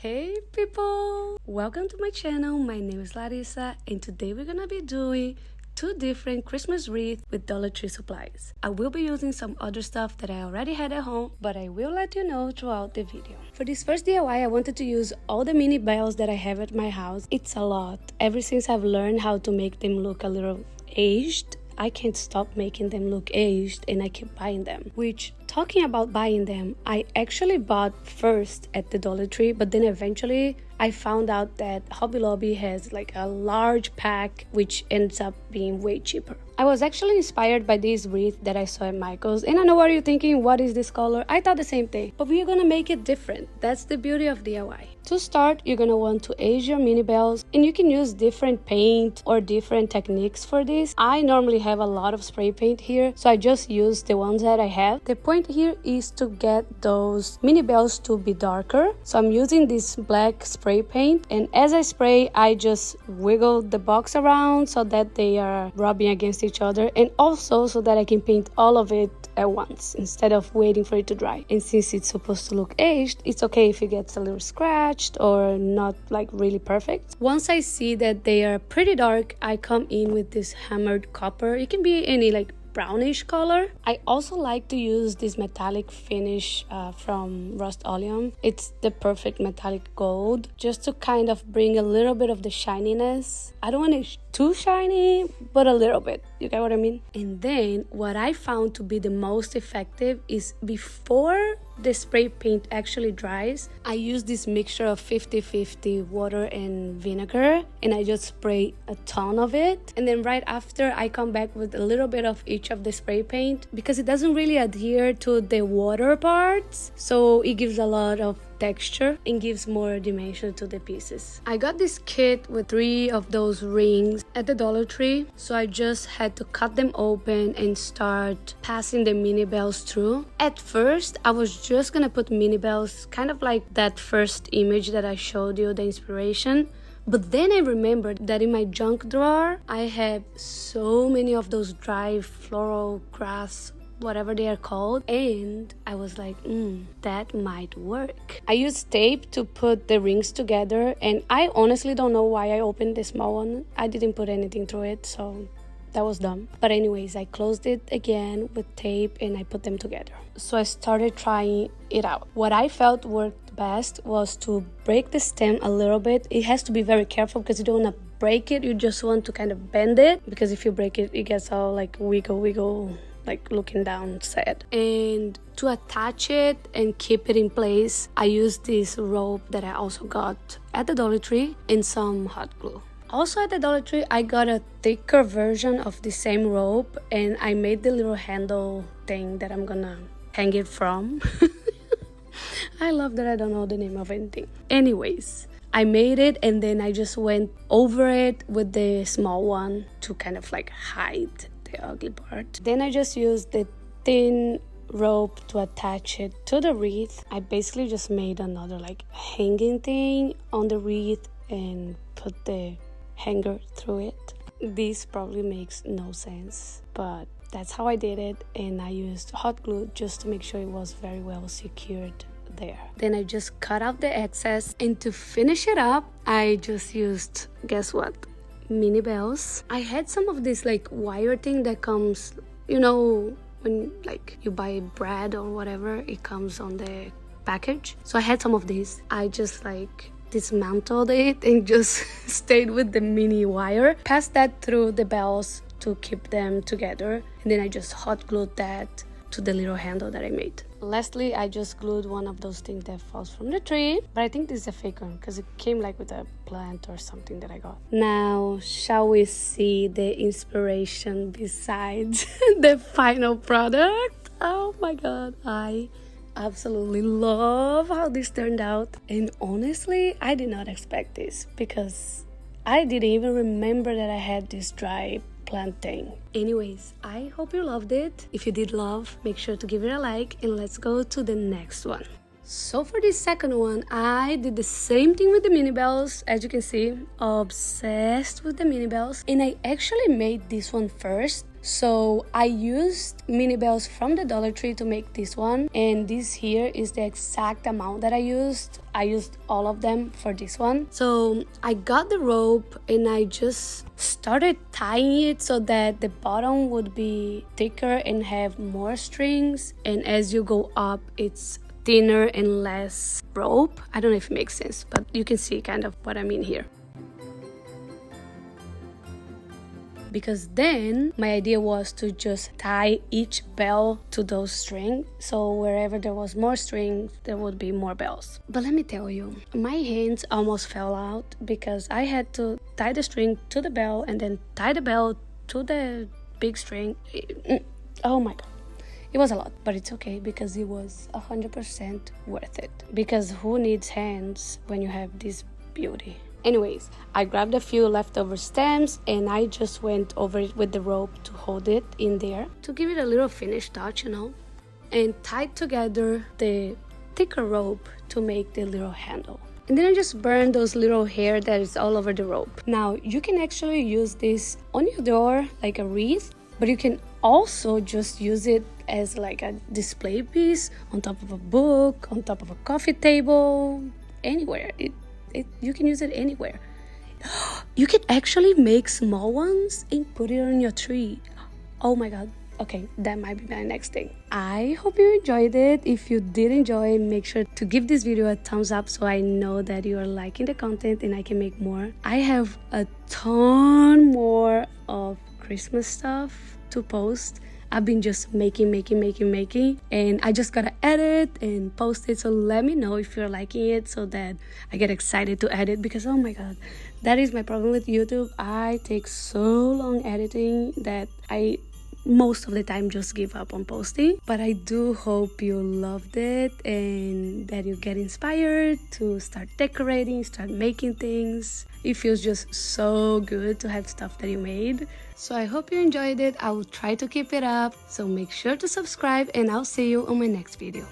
Hey people! Welcome to my channel. My name is Larissa and today we're gonna be doing two different Christmas wreaths with Dollar Tree supplies. I will be using some other stuff that I already had at home, but I will let you know throughout the video. For this first DIY, I wanted to use all the mini bells that I have at my house. It's a lot. Ever since I've learned how to make them look a little aged, I can't stop making them look aged and I keep buying them. Which, talking about buying them, I actually bought first at the Dollar Tree, but then eventually I found out that Hobby Lobby has like a large pack which ends up being way cheaper. I was actually inspired by this wreath that I saw at Michael's, and I know what you're thinking, what is this color? I thought the same thing, but we're gonna make it different. That's the beauty of DIY. To start, you're gonna want to age your mini bells, and you can use different paint or different techniques for this. I normally have a lot of spray paint here, so I just use the ones that I have. The point here is to get those mini bells to be darker, so I'm using this black spray paint, and as I spray, I just wiggle the box around so that they are rubbing against each other, and also so that I can paint all of it at once instead of waiting for it to dry. And since it's supposed to look aged, it's okay if it gets a little scratched or not like really perfect. Once I see that they are pretty dark, I come in with this hammered copper. It can be any like brownish color. I also like to use this metallic finish from Rust-Oleum. It's the perfect metallic gold, just to kind of bring a little bit of the shininess. I don't want it too shiny, but a little bit. You get what I mean? And then what I found to be the most effective is before the spray paint actually dries, I use this mixture of 50-50 water and vinegar, and I just spray a ton of it. And then right after, I come back with a little bit of each of the spray paint because it doesn't really adhere to the water parts, so it gives a lot of texture and gives more dimension to the pieces. I got this kit with 3 of those rings at the Dollar Tree, so I just had to cut them open and start passing the mini bells through. At first, I was just gonna put mini bells, kind of like that first image that I showed you, the inspiration. But then I remembered that in my junk drawer, I have so many of those dry floral grass, whatever they are called, and I was like, that might work. I used tape to put the rings together, and I honestly don't know why I opened the small one. I didn't put anything through it, so that was dumb. But anyways, I closed it again with tape and I put them together. So I started trying it out. What I felt worked best was to break the stem a little bit. It has to be very careful because you don't want to break it, you just want to kind of bend it, because if you break it, it gets all like wiggle, like looking down sad. And to attach it and keep it in place, I used this rope that I also got at the Dollar Tree and some hot glue. Also at the Dollar Tree, I got a thicker version of the same rope, and I made the little handle thing that I'm gonna hang it from. I love that I don't know the name of anything. Anyways, I made it, and then I just went over it with the small one to kind of like hide the ugly part. Then I just used the thin rope to attach it to the wreath. I basically just made another like hanging thing on the wreath and put the hanger through it. This probably makes no sense, but that's how I did it, and I used hot glue just to make sure it was very well secured there. Then I just cut out the excess, and to finish it up, I just used, guess what? Mini bells. I had some of this like wire thing that comes, you know, when like you buy bread or whatever, it comes on the package. So I had some of this. I just like dismantled it and just stayed with the mini wire, passed that through the bells to keep them together, and then I just hot glued that to the little handle that I made. Lastly, I just glued one of those things that falls from the tree, but I think this is a fake one because it came like with a plant or something that I got. Now, shall we see the inspiration besides the final product? Oh my god, I absolutely love how this turned out, and honestly, I did not expect this because I didn't even remember that I had this dry plant thing. Anyways, I hope you loved it. If you did love, make sure to give it a like, and let's go to the next one. So for this second one, I did the same thing with the mini bells. As you can see, obsessed with the mini bells. And I actually made this one first. So I used mini bells from the Dollar Tree to make this one. And this here is the exact amount that I used. I used all of them for this one. So I got the rope and I just started tying it so that the bottom would be thicker and have more strings. And as you go up, it's thinner and less rope. I don't know if it makes sense, but you can see kind of what I mean here. Because then my idea was to just tie each bell to those strings, so wherever there was more string there would be more bells. But let me tell you, my hands almost fell out because I had to tie the string to the bell and then tie the bell to the big string. Oh my god, it was a lot, but it's okay because it was 100% worth it. Because who needs hands when you have this beauty? Anyways, I grabbed a few leftover stems and I just went over it with the rope to hold it in there to give it a little finish touch, you know, and tied together the thicker rope to make the little handle. And then I just burned those little hair that is all over the rope. Now you can actually use this on your door like a wreath, but you can also just use it as like a display piece on top of a book, on top of a coffee table, anywhere. You can use it anywhere. You can actually make small ones and put it on your tree. Oh my god. Okay, that might be my next thing. I hope you enjoyed it. If you did enjoy, make sure to give this video a thumbs up so I know that you are liking the content and I can make more. I have a ton more of Christmas stuff to post. I've been just making, and I just gotta edit and post it. So let me know if you're liking it so that I get excited to edit, because oh my god, that is my problem with YouTube. I take so long editing that I most of the time just give up on posting. But I do hope you loved it and that you get inspired to start decorating, start making things. It feels just so good to have stuff that you made. So I hope you enjoyed it. I will try to keep it up. So make sure to subscribe and I'll see you on my next video.